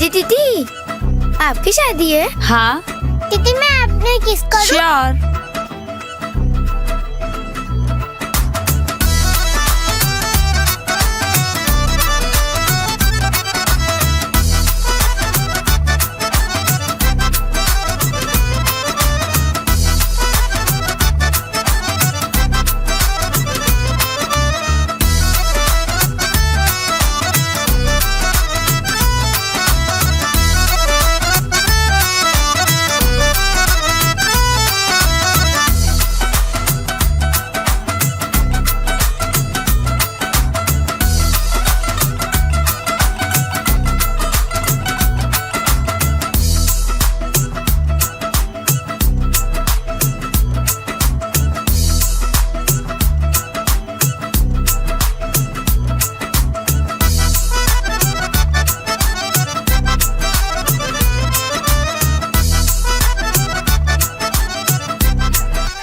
दीदी दीदी आपकी शादी है? हाँ दीदी मैं आपने किस करूं? श्योर।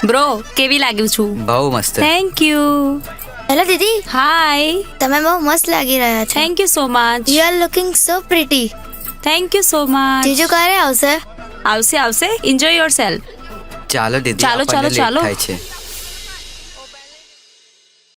બ્રો કેવી લાગ્યું છું? બહુ મસ્ત. Thank you. हेलो दीदी હાય. તમે બહુ મસ્ત લાગી રહ્યા છો. Thank you so much. You are looking so pretty. Thank you so much. જીજુ ક્યારે આવશે? આવશે આવશે. Enjoy your self. ચાલો દીદી, ચાલો, આપણને ચાલો, લેટ ચાલો. થાય છે.